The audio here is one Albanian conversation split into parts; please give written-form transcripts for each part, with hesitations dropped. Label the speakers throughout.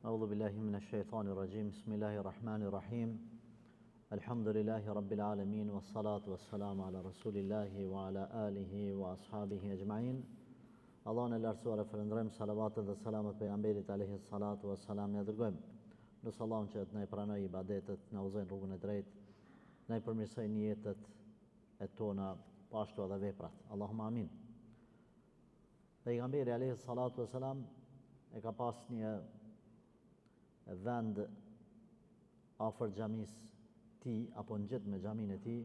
Speaker 1: أعوذ بالله من الشيطان الرجيم بسم الله الرحمن الرحيم الحمد لله رب العالمين والصلاة والسلام على رسول الله وعلى آله وأصحابه أجمعين Allahun e lartësuar e falënderojmë, salavatët dhe selamet pejgamberit alayhi salatu wassalam ja dërgojmë. Nësë Allahun që të na i pranoj ibadetet, na udhëzojë rrugën e drejtë, na i përmirësoj jetët e tona, pashtu edhe veprat. Allahumma amin. Pejgamberi alayhi salatu wassalam e ka pas një vend afër xhamisë ti apo në gjithë me xhamin e tij,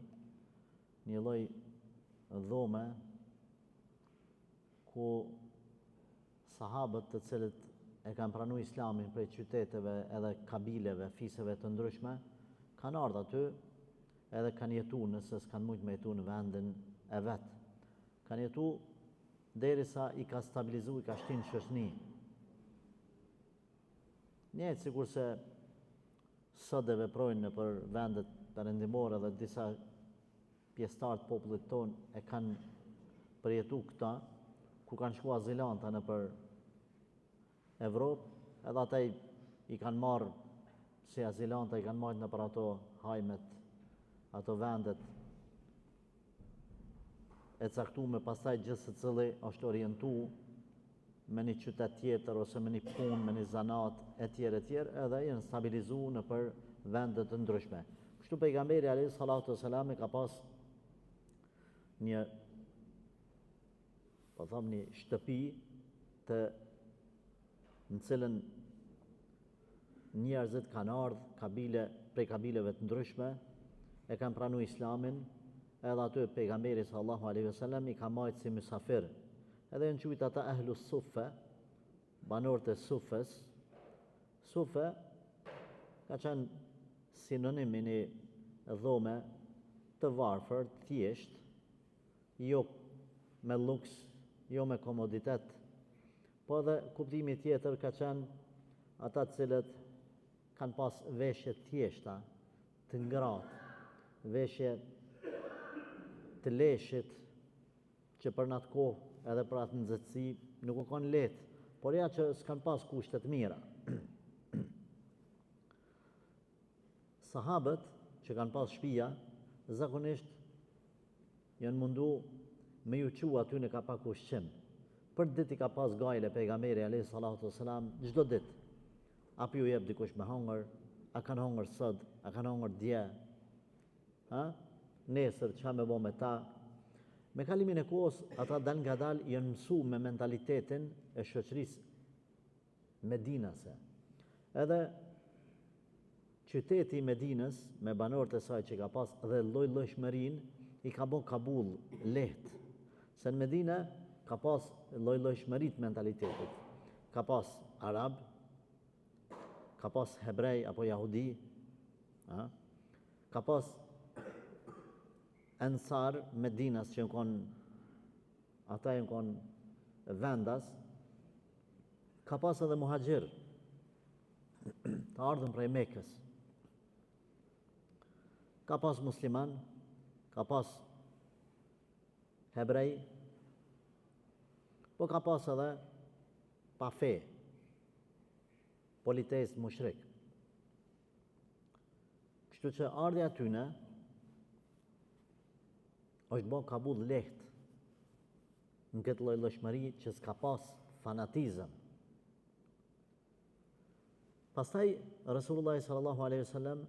Speaker 1: një lloj dhome ku sahabët të cilët e kanë pranuar islamin prej qyteteve edhe kabileve, fiseve të ndryshme, kanë ardhur aty edhe kanë jetuar nëse s'kanë mujt me jetu në vendin e vet. Kanë jetu derisa i ka stabilizuar, i ka shtin shoqni. Njëjtë sikur se sot e veprojnë në për vendet perëndimore dhe disa pjesëtar të popullit ton e kanë përjetu këta, ku kanë shku azilanta në për Evropë, edhe ata i kanë marrë, si azilanta i kanë marrë në për ato hajmet, ato vendet e caktuar, pastaj gjithë secili është orientu me një qytet tjetër ose me një punë, me një zanat e tjerë, edhe janë stabilizu në për vendet të ndryshme. Kështu pejgamberi alayhi salatu wassalam ka pas një një shtëpi në cilën njerëzit kanë ardhur prej kabileve të ndryshme, e kanë pranuar islamin, edhe aty pejgamberi sallallahu alaihi wasallam i ka marrë si mysafir. Edhe janë quajtur ata ahlus suffe, banorët e suffes. Suffe ka qenë sinonim i një dhome të varfër, të thjesht, jo me luks, jo me komoditet, po edhe kuptimi tjetër ka qenë ata cilët kanë pas veshje thjeshta, të ngratë, veshje të leshit, që për në atë kohë edhe për atë nxehtësi nuk u kanë lehtë, por ja që s'kan pas kushtet mira. Sahabët që kanë pas shtëpia, zakonisht janë mundu me ju qua aty në ka pak ushqim. Për ditë i ka pas gajle pejgamberi alayhi salatu wassalam çdo ditë. Apo ju jep dikush me hongër, a kanë hongër sot, a kanë hongër dje, nesër çka me bo me ta. Me kalimin e kohës, ata dal nga dal janë mësu me mentalitetin e shoqërisë medinase. Edhe qyteti i Medinës, me banorët e saj që ka pas dhe lloj-llojshmërinë, i ka bo Kabull lehtë. Se në Medina ka pas lloj-llojshmëri të mentalitetit. Ka pas arab, ka pas hebrej apo jahudi, ka pas ensar Medinas që ata janë vendas, ka pas edhe muhaxhir, të ardhur prej Mekës. Ka pas musliman, ka pas hebrej, po ka pas edhe pa fe, politeist mushrik. Kështu që ardhja tyne është bo Kabull lehtë në këtë llojshmëri që s'ka pas fanatizëm. Pastaj Rasulullah sallallahu alaihi wasallam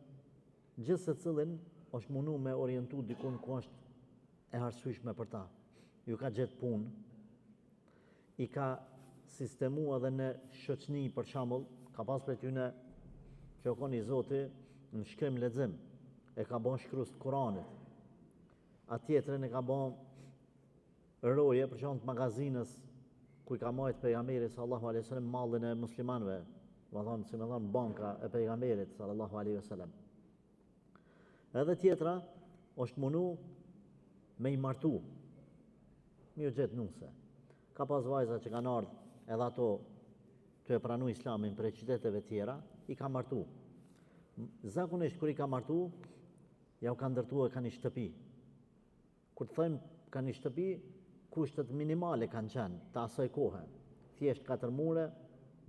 Speaker 1: gjithë secilin është mundu me orientu dikun ku është e arsyeshme për ta. Ju ka gjetë punë, i ka sistemu edhe në shoqni, për shembull, ka pas për tyne që o koni Zoti në shkrim lexim, e ka bon shkrus të Kuranit, a tjetërin e ka bon roje për shembull të magazinës ku i ka marrë pejgamberi sallallahu alaihi wasallam mallin e muslimanëve, si më thonë banka e pejgamberit sallallahu alaihi wasallam. Edhe tjetra është mundu me i martu, mi u gjetë nuse. Ka pas vajza që kanë ardhur edhe ato të e pranu islamin për qyteteve tjera, i ka martu. Zakonisht kur i ka martu, ja u ka ndërtuar ka një shtëpi. Kur të thëjmë ka një shtëpi, kushtet minimale kanë qenë të asaj kohë. Thjesht 4 mure,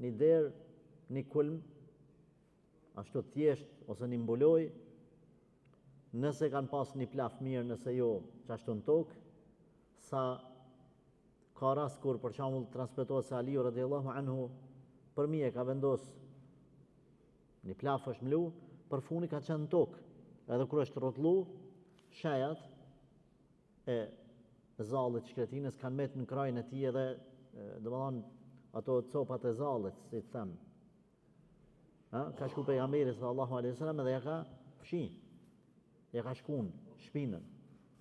Speaker 1: një derë një kulm, ashtu thjesht, ose një mbuloj, nëse kanë pas një plaf mirë, nëse jo qashtu në tokë, sa ka rast kur për shembull transmetohet se Aliu radhiyallahu anhu përmije ka vendos një plaf është mlu, për funi ka qenë në tokë, edhe kur është rrotullu, shajat e zallit shkretinës kanë met në krajin e tij edhe domethënë ato copat e zallit, si të them. Ka shku pejgamberi sallallahu alaihi wasallam edhe ja ka fshi, ja ka shkun shpinën,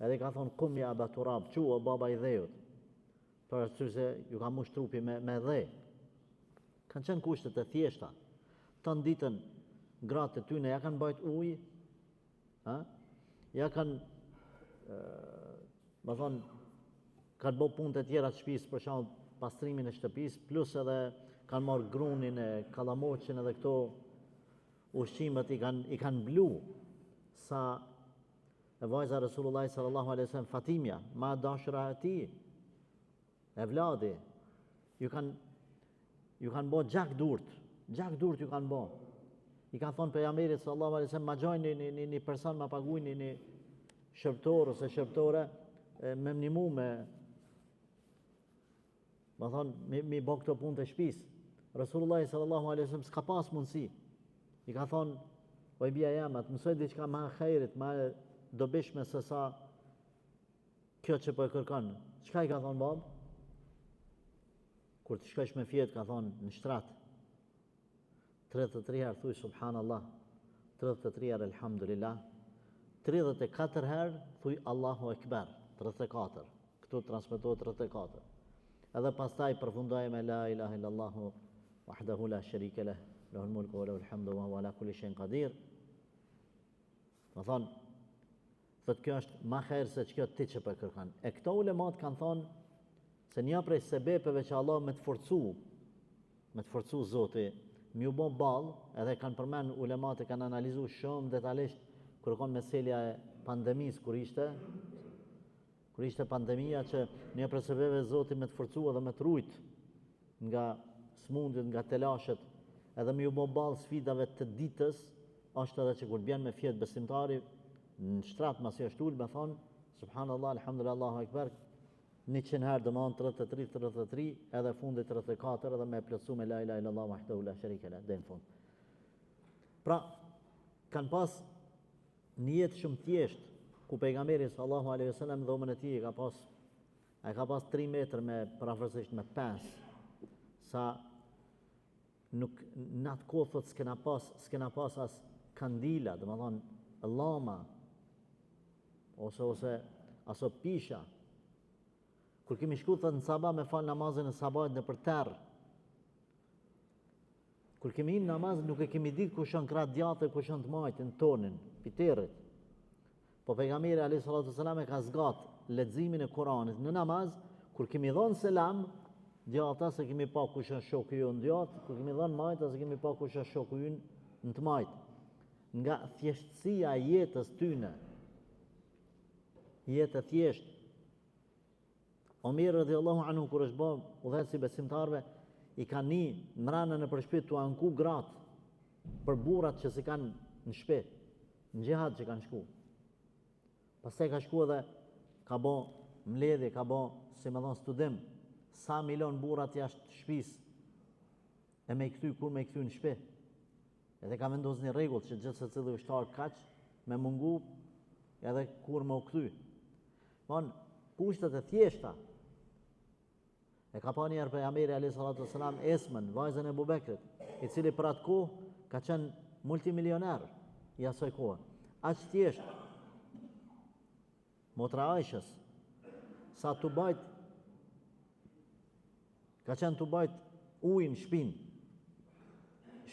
Speaker 1: edhe ka thonë kum ja Aba Turab, çu o baba i dheut, për arsye se ju ka mush trupi me dhe. Kanë qenë kushtet e thjeshta. Tan ditën gratë e tyne ja kanë bajt ujë, ja kanë më thonë kanë bë punët e tjera të shtëpisë, për shembull pastrimin e shtëpisë, plus edhe kanë marrë grunin e kallamoqin edhe këto ushqimet i kanë blu, sa e vajza Resulullah sallallahu alaihi wasallam Fatimja, ma dashura e tij, e vladi, ju kanë bë gjak durt ju kanë bë. I kanë thonë pejgamberit sallallahu alaihi wasallam, ma gjojnë një person, ma paguajnë një shërbëtor ose shërbëtore me mnimu më thonë mi bë këto punë të shtëpisë. Resulullah sallallahu alaihi wasallam s'ka pas mundësi. I ka thonë, o i bia jam, atë mësoj diçka ma khejrit, ma dobishme se sa kjo që po e kërkon. Çka i ka thonë babë? Kur të shkosh me fjet, ka thonë në shtrat, 33 herë thuj subhanallah, 33 herë elhamdulillah, 34 herë thuj Allahu Ekber, 34. Këtu transmetohet 34. Edhe pastaj përfundoj me la ilaha illallahu wahdahu la sharika lah, lahul mulku wa lahul hamdu wa huwa ala kulli shay'in qadir. Do thonë, thotë kjo është më herë se çka ti që po kërkon. E këto ulemat kanë thonë se një prej sebepeve që Allah me të forcu Zoti, mi u bo ball, edhe kanë përmend ulemat e kanë analizuar shumë detajisht kërkon meselja e pandemisë kur ishte pandemia, që një prej sebepeve Zoti me të forcu edhe me të rujt nga smundjet, nga telashet, edhe mi u bo ball sfidave të ditës, është edhe që kur bjen me fjet besimtari në shtrat masi është ul me thonë subhanallah, alhamdulillah, Allahu Ekber 100 herë, domethënë 33, edhe fundi 34, edhe me plotsu me la ilaha illallah wahdahu la sharika lah deri në fund. Pra, kanë pas një jetë shumë thjesht, ku pejgamberi sallallahu alaihi wasallam dhomën e tij ai ka pas 3 metër me parafrasisht me 5, sa nuk në atë kohë thot s'kena pas as kandila, domethënë llama ose aso pisha. Kur kemi shku thot në sabah me fal namazin e sabahit në për terr. Kur kemi në namaz nuk e kemi ditë kush janë krah djathtë, kush janë të majtë në tonin, piterit. Po pejgamberi alayhi salatu wasalam e ka zgat leximin e Kuranit në namaz, kur kemi dhënë selam, djata se kemi pa kush është shoku ju në djatë, kur kemi dhënë majta se kemi pa kush është shoku ju në të majtë. Nga thjeshtësia e jetës tyne, jetë e thjeshtë. Omer radhiyallahu anhu kur është bë udhëheci besimtarve, i kanë një mrana në përshpit të anku gratë për burrat që si kanë në shtëpi, në xhihad që kanë shku. Pastaj ka shku edhe ka bë mbledhje, ka bë si më thon studim, sa milion burrat jashtë shtëpisë e me i kthy kur me i kthy në shtëpi. Edhe ka vendosur një rregull që gjithë secili ushtar kaq me mungu edhe kur më u kthy. Von kushtet e thjeshta. E ka pa njerë pejgamberi alayhi salatu wasalam Esmen, vajzën e Abu Bekrit, i cili për atë kohë ka qenë multimilioner i asaj kohë. Aq thjesht. Motra Aishës, sa të bajt, ka qenë të bajt ujë në shpinë.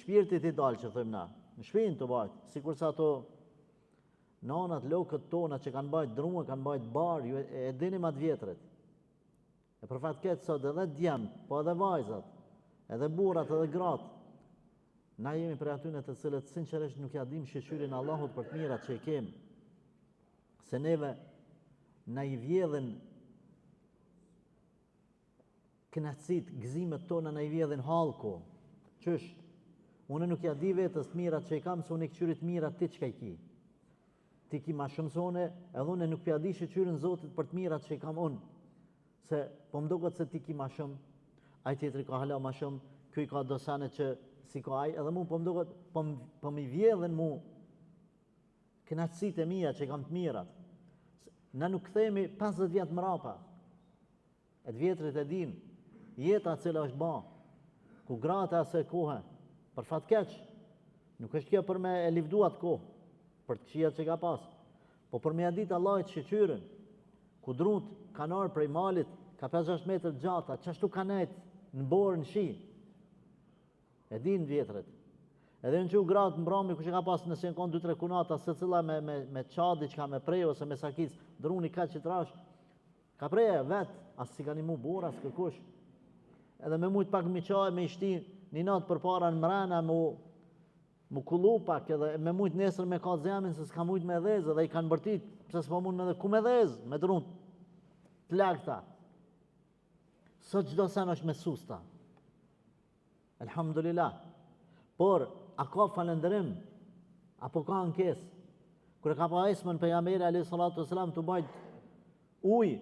Speaker 1: Shpirtit i dalë që thëmë na, në shpinë të bajt, sikur sa ato nanat, lokët tona që kanë bajt drumë, kanë bajt barë, ju e dini ma të vjetrit. E për fatë këtë sot edhe djemë, po edhe vajzat, edhe burat, edhe gratë, na jemi për atyne të cilët sinqerisht nuk ja dim shqyrin Allahut për të mirat që i kemë, se neve na i vjedhin kënaqësit, gëzimet tona na i vjedhin hallku. Qysh? Unë nuk ja di vetës të mirat që i kam, se unë i këqyrit mirat ti çka i ki. Ti ki ma shumë se une, edhe unë nuk pja di shqyrin Zotit për të mirat që i kam unë. Se po më duket se ti ki ma shumë, ai tjetri ka hala ma shumë, ky ka dosane që si ka ai, edhe mu po më duket, po mi vjedhen mu kënaqësitë e mia që i kam të mirat. Na nuk kthehemi 50 vjet mrapa. E të vjetrit e din, jeta cila është ba, ku grata asë kohë, për fatkeq, nuk është kjo për me e livdu atë kohë, për të këqijat që ka pas, po për me jadit Allahit shqyqyrin, ku drunt kanë arë prej malit, ka 5-6 metrë gjata, qashtu ka nejt në borë në shi, e din vjetrit. Edhe në që u gratë në brami, ku që ka pas nëse në konë 2-3 kunata, se cila me qadi që ka me prej, ose me sakis, druni ka që trash, ka preje vetë, asë si ka një mu bora, asë kërkush. Edhe me mujtë pak mi qaj, me ishti një natë për para në mrena, mu kullu pak, edhe me mujtë nesër me ka zemin, se s'ka mujtë me dhezë, edhe i kanë bërtit, pëse s'pa mund me dhe ku me dhezë, me drunë të lagta. Sot gjdo sen është me susta. Elhamdulillah. Por, a ka falendërim, apo ka ankes? Kër ka pa esmën pejgamberi alayhi salatu wasalam të bajt uj,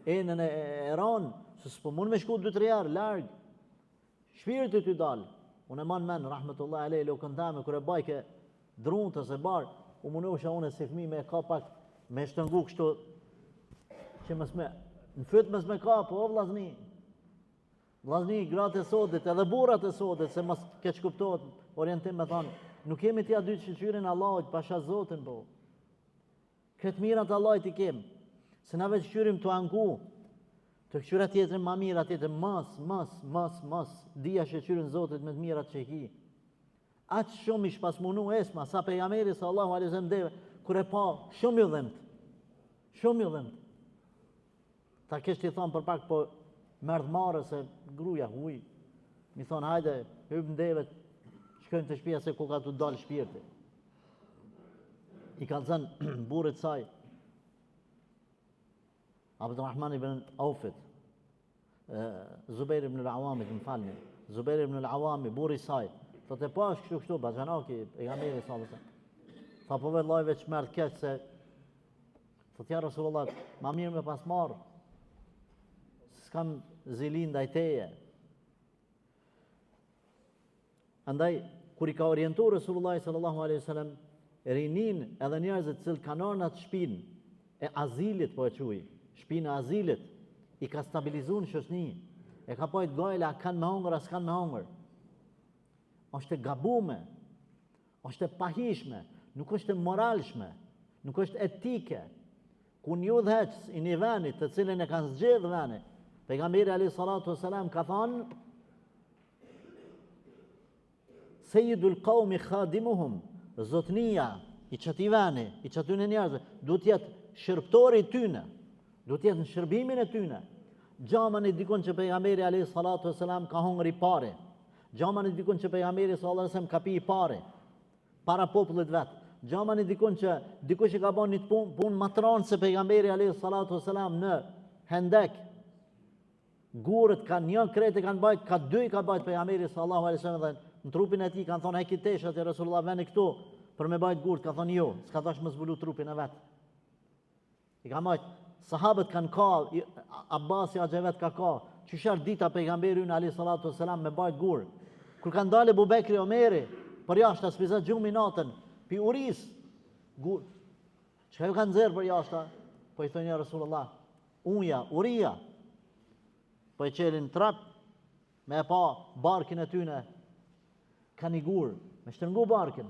Speaker 1: enën e ranë, se s'po mund me shku 2-3 jarë, largë, shpirti ty dalë. Unë e manë menë, rahmetullah alej, lokën tame, kër e bajke druntës e barë, u munusha unë si fmi me ka pak, me shtëngu kështu, që mësme, në fyt mësme ka, po o vlazni, gratë e sodit, edhe burat e sodit, se mas keq kuptohet, orientim me thonë, nuk kemi tja dy shqyrin Allahut, pasha Zotin, po. Këtë mirat Allahut i kemë, se na veç shqyrim të angu, të këqyrat tjetërin ma mirat tjetërin, mas, dhja shqyrin Zotit me të mirat që i ki. Aqë shumë ish pas munu esma, sa pejgamberi sallallahu alaihi wasallam deve, kër e pa, shumë ju dhimt. Ta kështë i thonë për pak, po merdh mare se gruja huj, mi thonë hajde, hyb ndevet, shkojnë të shpia se ku ka të dalë shpirti. I ka thënë burit saj, Abdurrahman ibn Aufit, Zubair ibn al-Awamit, më falni, Zubair ibn al-Awami, buri saj, thotë e pa është kështu, bajanaki, pejgamberi sallallahu alaihi wasallam. Tha po vëllai veç merdh keq se, thotë ja Rasulullah, ma mirë me pas marë, s'kam zilin ndaj teje. Andaj, kur i ka orientu Rasulullah sallallahu alaihi wasallam, rinin edhe njerëzit cilë kanë arë në atë shpinë e azilit, po e quj, shpinë e azilit, i ka stabilizu në shoshni, e ka pojtë gajle, a kanë me hongër, a s'kanë me hongër. është e gabume, është e pahishme, nuk është e moralshme, nuk është etike, ku një dheqës i një venit të cilin e kanë zgjedhë venit, pejgamberi alayhi salatu wasalam ka thonë, Sejidul qaumi khadimuhum, zotnia i qëti veni, i qëtyne njerëzve, du t'jetë shërptori tyne, du t'jetë në shërbimin e tyne. Gjaman i dikun që pejgamberi alayhi salatu wasalam ka hongër i pare, gjaman i dikun që pejgamberi sallallahu alaihi wasallam ka pi i pare, para popullit vetë, gjaman i dikun që dikush i ka bon një pun matranë se pejgamberi alayhi salatu wasalam në Hendek, gurët kanë një krete kanë bajt, ka dy i ka bajt pejgamberi sallallahu alaihi wasallam dhe në trupin e tij kanë thonë heki teshat e Rasulullah veni këtu për me bajt gurët, ka thonë jo, s'ka thash më zbulu trupin e vet. I ka majt, sahabët kanë ka, Abbasi Axhevet ka ka, qyshar dita pejgamberi ynë alayhi salatu wasalam me bajt gurë. Kur kanë dalë Abu Bekri Omeri, për jashta spizat gjumi natën, pi uris, gurë. Çka ju kanë nxerr për jashta? Po i thonë ja Rasulullah, uja, uria. Po i qelin trap, me e pa barkin e tyne, ka një gurë, me shtërngu barkin.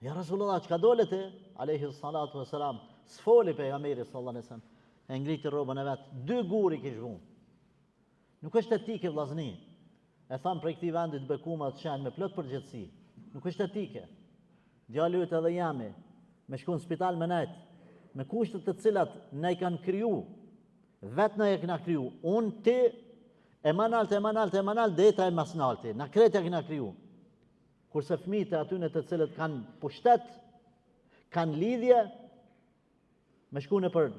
Speaker 1: Ja Rasulullah, që ka dole te, alayhi salatu wasalam, s'foli pejgamberi sallallahu alaihi wasallam, e ngriti robën e vetë, 2 guri kish vu. Nuk është etike vllazni. E thamë prej këtij vendit bekuma të qenë me plot përgjithësi. Nuk është etike. Djali yt edhe jami, me shku në spital me nejt, me kushtet të cilat ne i kanë kriju, vetë ne e kena kriju, unë ti, e manalt, deta e masnalti, na krejt e kena kriju. Kurse fëmijët e atyne të cilët kanë pushtet, kanë lidhje, me shku në për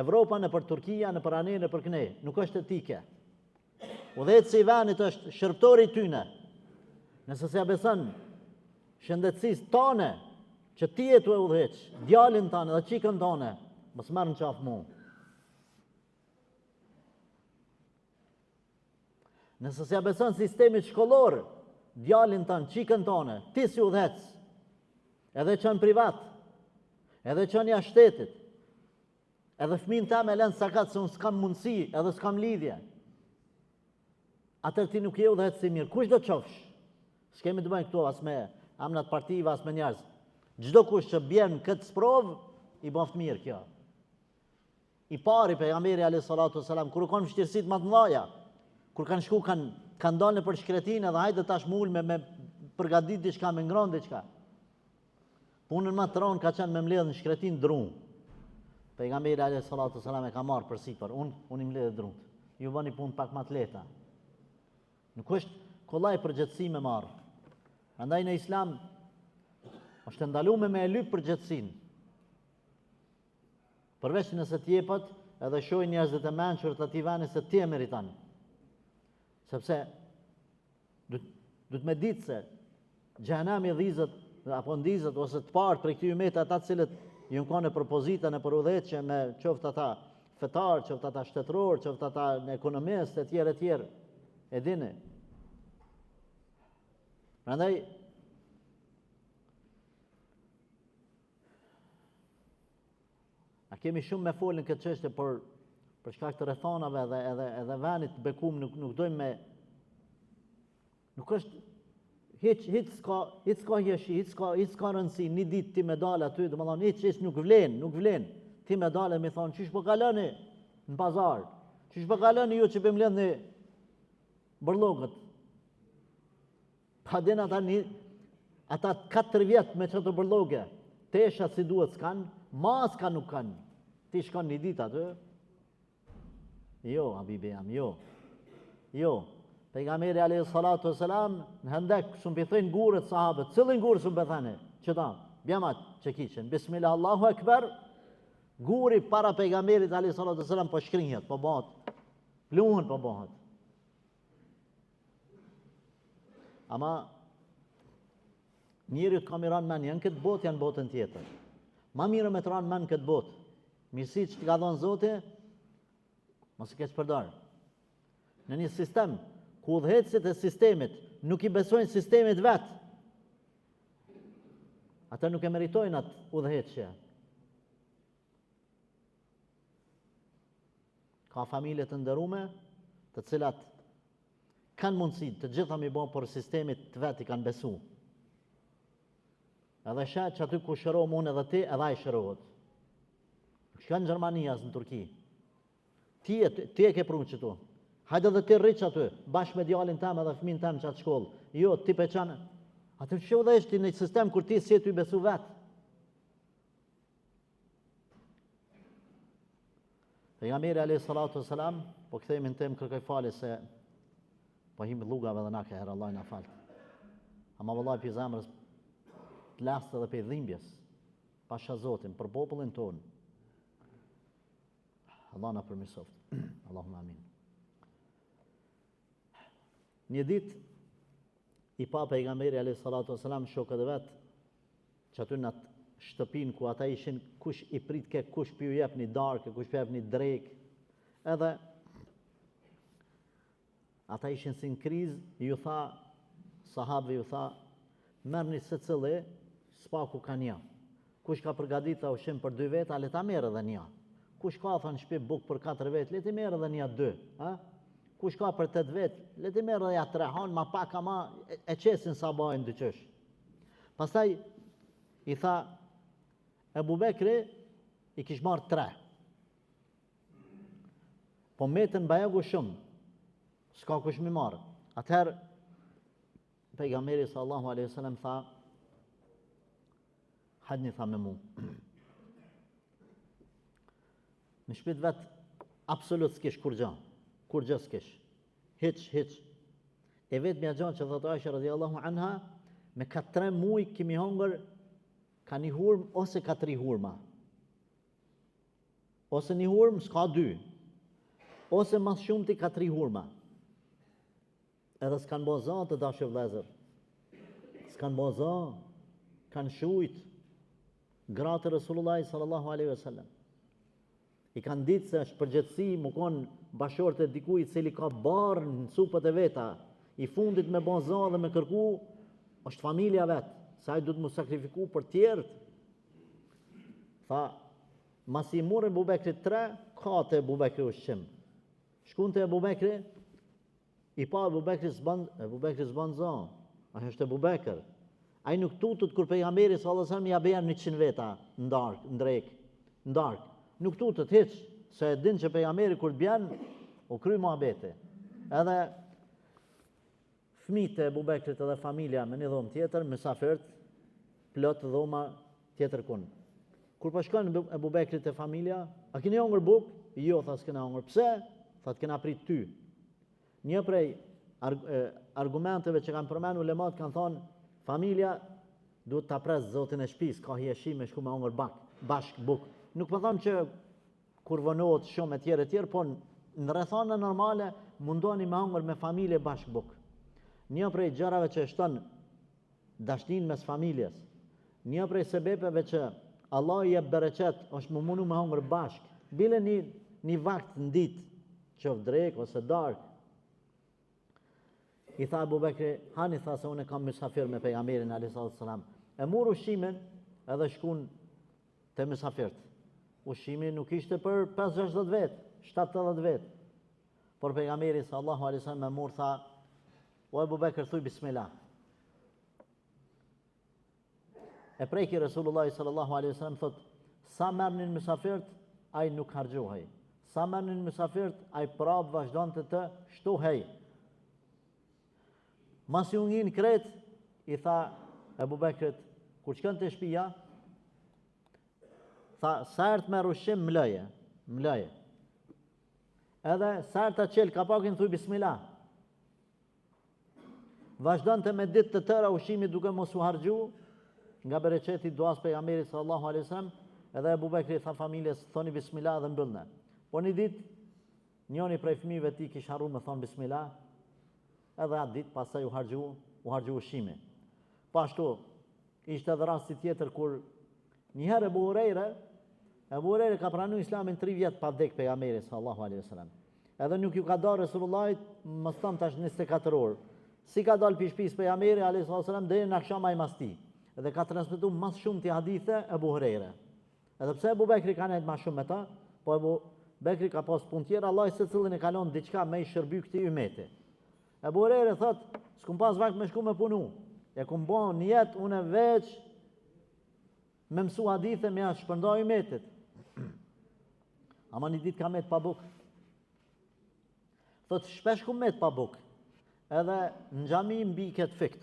Speaker 1: Evropa, në për Turkia, në për Anin, në për Knej, nuk është etike. Udhëheci i venit është shërptori tyne, Nëse se ja beson shëndetësisë tone që ti e tu e udhëheq, djalin tënë dhe çikën tone, mos marr në qafë mu. Nëse se ja beson sistemit shkollor, djalin tënë, çikën tone, ti si udhëhec, edhe qënë privat, edhe qënë jashtë shtetit, edhe fëmin ta me lënë sakat se unë s'kam mundësi, edhe s'kam lidhje. Atër ti nuk je udhëhec si mirë. Kush do të qofsh? S'kemi të bëjnë këto as me amnat partive, as me njerëz. Çdo kush që bjen këtë sprov, i boft mirë kjo. I pari pejgamberi alayhi salatu wasalam, kur u kanë vështirësitë më të mëdha, kur kanë shku kanë dalë për shkretinë dhe hajde tash mul me përgatit diçka, me ngron diçka. Punën më të rëndë ka qenë me mbledh në shkretinë dru. Pejgamberi alayhi salatu wasalam e ka marrë përsipër, unë i mbledh drunt. Ju bëni punë pak më të lehta. Nuk është kollaj përgjithësi me marrë. Andaj në Islam është ndaluar me e lyp përgjithësinë. Përveç nëse t'jepet edhe shohin njerëzit e mençur të atij vani se ti e meriton. Sepse duhet me ditë se xhenami dhizet apo ndizet ose të parë për këtyre umetë ata të cilët ju kanë për pozitën e për udhëheqje me qoftë ata fetar, qoftë ata shtetëror, qoftë ata në ekonomistë e tjerë. E dini. Prandaj a kemi shumë me folën këtë çështje për shkak të rrethonave edhe venit të bekum nuk dojmë me nuk është hiç s'ka jeshi, hiç s'ka rëndësi, një ditë ti me dalë aty, domethënë hiç nuk vlen. Ti me dalë më thon, çish po kaloni në pazar? Çish po kaloni ju që bëjmë lëndë bërllogët? Pa den ata 4 vjet me çato bërllogë, tesha si duhet s'kan, maska nuk kanë. Ti shkon një ditë aty? Jo, habibi jam, jo. Pejgamberi alayhi salatu wasalam në hendek shumë pëthejnë gurët sahabët, cilin gurë shumë pëthane, që ta, bjamat që kishen, bismillah, Allahu Ekber, guri para pejgamberit alayhi salatu wasalam po shkrinjet, po bëhat, pluhën po bëhat. Ama njëri ka miran men, janë këtë botë, janë botën tjetër. Ma mirë me të ranë men këtë botë. Mirësi që të ka dhonë Zoti, mos i keq përdor. Në një sistem ku udhëhecit e sistemit nuk i besojnë sistemit vetë, ata nuk e meritojnë atë udhëheqje. Ka familje të nderume, të cilat kanë mundësi të gjitha mi bon për sistemit të vetë i kanë besu. Edhe shetë që aty ku shërohëm unë edhe ti, edhe ai shërohet. Shka në Gjermani as në Turki. Ti e ke prunë qëtu. Hajde dhe ti rriq aty, bashkë me djalin tem edhe fëmin tem që atë shkollë. Jo, ti pe qanë. Atë që dhe ishti në sistem kur ti si e ty besu vetë. Pejgamberi alayhi salatu wasalam, po kthehemi në temë kërkoj falje se po him llugave dhe na ka herë Allah na fal. Ama vallahi pi zemrës të lastë dhe për dhimbjes, pasha Zotin, për popullin tonë. Allah na përmirësoft. Allahumma amin. Një ditë i pa pejgamberi alayhi salatu wasalam shokët e vet, që aty në atë shtëpinë ku ata ishin, kush i prit ke, kush pi u jep një darkë, kush pi jep një drek, edhe ata ishin si në krizë, ju tha, sahabëve ju tha, merrni secili spaku ka një. Kush ka përgatitur ushqim për 2 veta, le ta merr edhe një. Kush ka thënë shtëpi buk për 4 vetë, le ti merr edhe një 2, ha? Kush ka për 8 vetë, le ti merr edhe 3, han ma pak ama e qesin sa bajnë dyqësh. Pastaj i tha Ebu Bekri i kish marrë 3. Po metën bajegu shumë, s'ka kush mi marrë. Atëherë, pejgamberi sallallahu alaihi wasallam tha, hajni tha me mu. Në shpit vetë, absolut s'kish kur gjë s'kish. Hiç. E vetë mja gjanë që dhëtë Aisha radhiyallahu anha, me 4 muj kimi hongër, ka një hurm ose ka 3 hurma. Ose një hurm s'ka 2. Ose mas shumë ti ka 3 hurma. Edhe s'kanë bo zanë të dashë vlezër. s'kan boza, kanë shujt, gratë Resulullah sallallahu alaihi wasallam. I kanë ditë se është përgjithësi më konë bashorët e dikujt cili ka barë në supët e veta, i fundit me boza dhe me kërku, është familja vetë, sa ai duhet mu sakrifiku për tjerët. Tha, mas i murë Ebu Bekrit 3, ka të Ebu Bekri ushqim. Shkun të Ebu Bekri, i pa Ebu Bekri s'ban za, a është Ebu Bekr. A i nuk tutët kur pejgamberi sallallahu alaihi wasallam ja beja 100 veta në darkë. Nuk tutët hiç, se e din që pejgamberi kur të bjen, u kry muhabete. Edhe fëmijët e Ebu Bekrit edhe familja me një dhomë tjetër, mysafirët, plot dhoma tjetër kun. Kur po shkon Ebu Bekrit e familja, a keni hongër bukë? Jo, tha s'kena hongër. Pse? Tha t'kena prit ty. Një prej argumenteve që kanë përmenu ulemat kanë thonë, familja duhet ta pres zotin e shtëpisë, ka hieshi me shku me hongër bashk bukë. Nuk po thonë që kur vonohet shumë e tjerë, po në rrethana normale mundoni me hongër me familje bashk bukë. Një prej gjërave që shton dashnin mes familjes, një prej sebepeve që Allah i jep bereqet është më mundu me hongër bashk, bile një vakt në ditë, qoftë drek ose darkë. I tha Abu Bekri, hani tha se unë kam mysafir me pejgamberin a.s. E mur ushqimin edhe shkun të mysafirt. Ushqimi nuk ishte për 5-60 vetë, 70 vetë. Por pejgamberi sallallahu alaihi wasallam me mur tha, o Abu Bekr thuj bismillah. E preki Resulullah sallallahu alaihi wasallam thot, sa merrnin mysafirt, ai nuk harxhohej. Sa merrnin mysafirt, ai prap vazhdonte të shtohej. Mas i ungin kret, i tha Ebu Bekrit, kur shkën të shtëpia, tha, sa ert me rushim mleje. Edhe sa ert të qelë kapakin, thuj bismillah. Vazhdonte me ditë të tëra ushqimi duke mos u harxhu, nga bereqeti duas pejgamberit sallallahu alaihi wasallam, edhe Ebu Bekri tha familjes, thoni bismillah dhe mbyllne. Po një ditë, njoni prej fëmijëve ti kish harru me thonë bismillah, edhe atë ditë pasaj u harxhu ushqimi. Pashtu, ishte edhe rasti tjetër kur njëherë Ebu Hurajra ka pranu islamin 3 vjetë pa vdek pejgamberi sallallahu alaihi wasallam. Edhe nuk ju ka dalë Resulullahit, mos thon tash 24 orë. Si ka dalë pi shtëpisë pejgamberi alaihi wasallam deri në akşam ai masti. Edhe ka transmetuar mas shumë të hadithe Ebu Hurajra. Edhe pse Ebu Bekri ka nejt ma shumë me ta, po Ebu Bekri ka pas punë tjera, Allah se cilin e kalon diçka me i shërby këtij umeti. Ebu Hurajra thot, s'kum pas vakt me shku me punu. E kum bon një jetë unë veç me mësu hadithe me ashtë shpërndaj umetit. Ama një ditë ka met pa buk. Thot, shpesh kum met pa buk. Edhe në xhami mbi këtë fikt.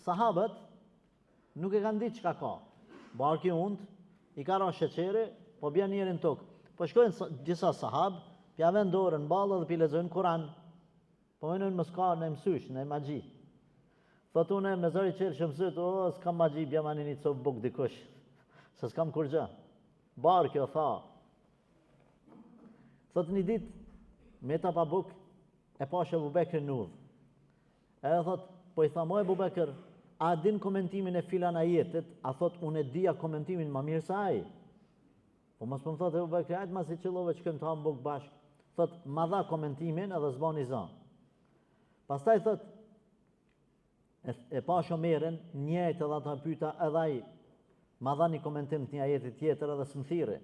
Speaker 1: Sahabët nuk e kanë ditë çka ka. Barki und, i ka ra sheqeri, po bjen njerin tokë. Po shkojnë disa sahabë, pja vend dorën në ballë dhe pi lexojnë Kur'an. Po menojnë mos ka në mësysh, në magji. Thot unë me zëri qërë që mësët, s'kam magji, bjema një copë buk dikush, se s'kam kur gjë. Barë kjo tha. Thot një dit, meta pa buk, e pashe Ebu Bekri në udhë. Edhe thot, po i tha mo Ebu Bekr, a din komentimin e filan ajetit, a thot, unë e dija komentimin ma mirë sa ai. Po mos më thot Ebu Bekri, ajtë mas i qëllove që këmë të hamë buk bashkë. Thot, ma dha komentimin edhe zbani za. Pastaj thot, e pa Shomerin, njëjtë edhe të pyta edhe ai, ma dha një komentim të një ajetit tjetër edhe së më thiri.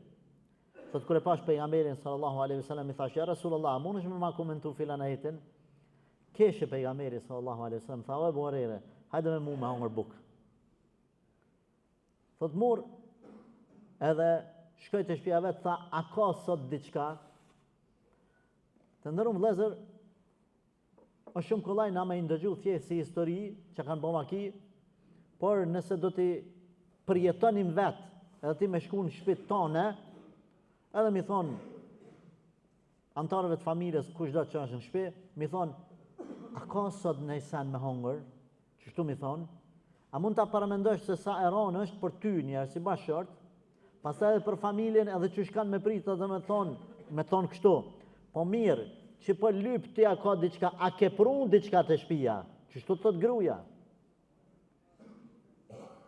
Speaker 1: Thot, kër e pash pejgamberin sallallahu alaihi wasallam, i thash, ja Rasulullah, mund është me ma komentu filan ajetin? Keshe pejgamberi sallallahu alaihi wasallam, tha, o Ebu Hurajra, hajde me mu me hongër buk. Thot, mur, edhe shkoj të shtëpia vet, tha, a ka sot diçka? Të ndërum vëllezër, është shumë kollaj na me indëgju thjesht si histori që kanë bëma ki, por nëse do t'i përjetonim vetë, edhe ti me shku në shtëpitë tone, edhe mi thonë antarëve të familjes kush do që është në shtëpi, mi thonë, a ka sot në sen me hongër? Qështu mi thonë, a mund t'a paramendosh se sa eron është për ty njerë si bashkëshort, pastaj edhe për familjen edhe që shkan me pritë edhe me thonë kështu, po mirë, që për lyp të ja ka diqka, a ke prun diqka të shpia, që shtu të thot gruja.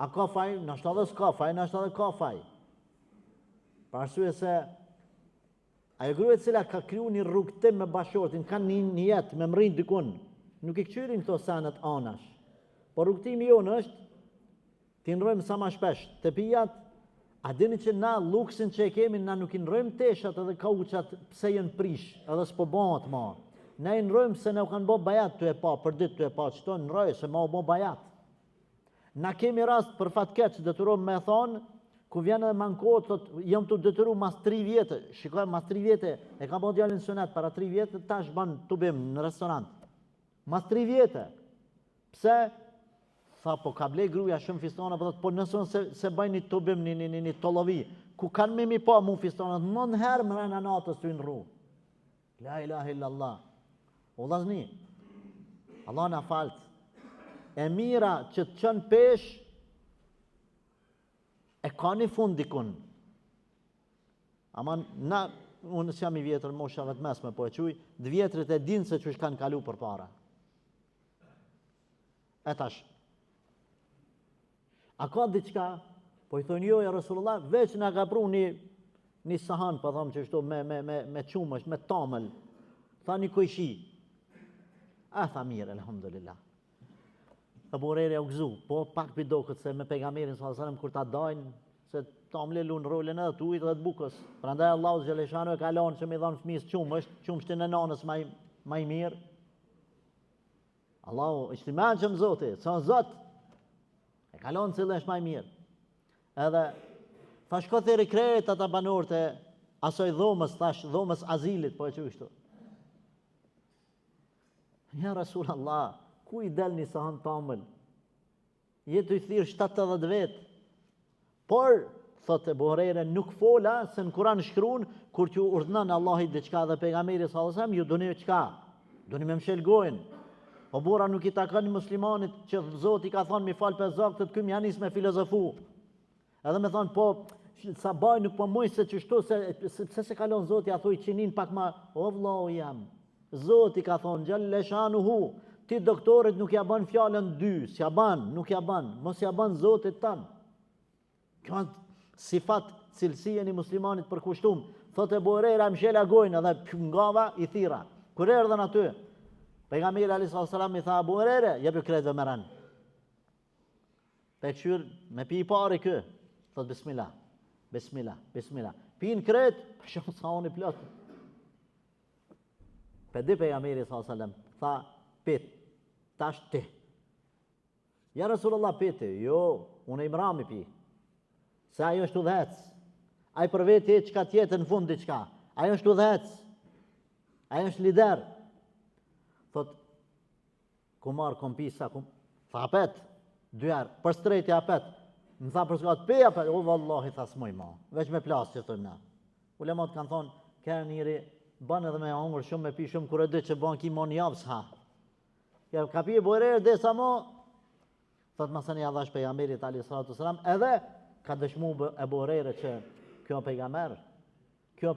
Speaker 1: A ka faj? Nashta dhe s'ka faj, nashta dhe ka faj. Për arsye se ajo grua e cila ka kriju një rrugtim me bashortin, kanë një jetë me mrin dikun, nuk i këqyrin këto senet anash. Por rrugtimi jonë është t'i nrojmë sa ma shpesh të pijat, a dini që na luksin që e kemi, na nuk i nrojmë teshat edhe kauqat pse jenë prish, edhe s'po bëhat ma. Na i nrojmë se ne u kanë bo bajat të e pa, për ditë të e pa, qëto nrojë se ma u bo bajat. Na kemi rast për fatkeq, detyrohem me thonë, ku vjen edhe mankohet, thot, jam të detyru mas 3 vjetë, shikoj mas 3 vjetë, e ka bo djallin sunet, para 3 vjetë, tash ban të bim në restorant. Mas 3 vjetë. Pse? Tha, po ka blej gruja shumë fistona, po nëson se bëjnë një të bim, një tolovi, ku kanë me mi pa mu fistona, në herë më rena natës të në ru. La ilaha illallah. O dhazni, Allah na falt. E mira që të qënë pesh, e ka një fund dikun. Ama na, unë s'jam i vjetër, moshave të mesme, po e quj, 2 vjetrit e dinë se që kanë kalu për para. E tash. A ka diqka? Po i thonë jo, ja Rasulullah, veç nga ka pru një sahan, po thamë që shto me qumësh, me tamël. Tha një kojshi. A tha mirë, elhamdulillah. Abu Hurajra u gëzu, po pak pido këtë se me pejgamberin sallallahu alajhi wasallam kur ta dajnë se tamle lun rolin edhe të ujit dhe të bukës. Prandaj Allahu xhaleshanu e ka lanë që me dhon fëmijës qumshtin e nanës më i mirë. Allahu ishte më anjëm Zoti, son Zot. E ka lanë cilën është më i mirë. Edhe thash ko theri krejt ata banorët e asoj dhomës, thash dhomës azilit, po e çu. Ja Rasulallah, ku i del një sahan tamël? Jetu i thirë 70 vetë. Por, thotë Abu Hurajra, nuk fola se në Kur'an shkruan kur t'ju urdhënon Allahi diçka dhe pejgamberi sallallahu alajhi wasallam, ju doni çka? Doni me mshel gojën. O burra nuk i takon muslimanit që Zoti ka thonë mi fal 5 vakte të kym janis me filozofu. Edhe me thonë po sa baj nuk po moj se çështo se se kalon Zoti ja thoi çinin pak ma o vllau jam. Zoti ka thonë xhaleshanuhu, ti doktorit nuk ja bën fjalën 2, s'ja bën, nuk ja bën, mos ja bën Zotit tan. Kjo është sifat cilësia e një muslimanit për kushtum. Thotë Abu Hurajra mshela gojën edhe ngava i thira. Kur erdhën aty, pejgamberi alayhis salam i tha Abu Hurajra, jepi kretë me ran. Pekshur me pi i pari kë, thotë bismillah. Bismillah, bismillah. Pin kret, shumë sa unë plot. Pe di pejgamberi sallallahu alajhi wasallam, tha pit, tash ti. Ja Rasulullah piti, jo, unë imram i pi. Se ajo është udhëhec. Ai për vetë çka tjetër në fund diçka. Ajo është udhëhec. Ajo është lider. Thot ku marr kompisa, tha apet, 2 herë, për strejti apet. Më tha për s'ka të peja, o vallahi tha s'moj ma, veç me plasë që thëmë na. Ulemat kanë thonë, kërë njëri, banë edhe me hongër shumë, me pi shumë, kur e dhe që banë ki mon javë s'ha. Ja, ka pi e bojrerë dhe sa mo, thot masani adhash pejgamberit alayhis salatu wassalam, edhe ka dëshmu e bojrerë që kjo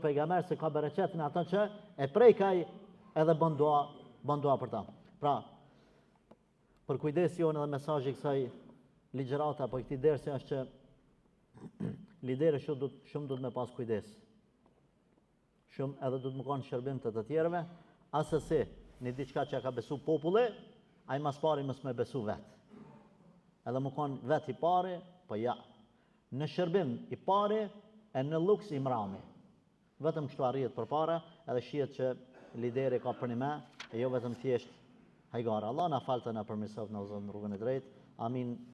Speaker 1: pejgamber se ka bereqet në ato që e prejkaj edhe bën dua për ta. Pra, për kujdes jonë edhe mesazhi kësaj ligjërata apo këtij dersi është që lideri shumë duhet me pas kujdes. Shumë edhe duhet më kanë shërbim të tjerëve, asesi një diçka që ka besu populli, ai mas pari mos me besu vetë. Edhe më kanë vetë i pari, po ja. Në shërbim i pari e në luks i mrami. Vetëm kështu arrihet përpara, edhe shihet që lideri ka për një me, e jo vetëm thjesht hajgara. Allah na falte na përmirësoft në rrugën e drejtë. Amin.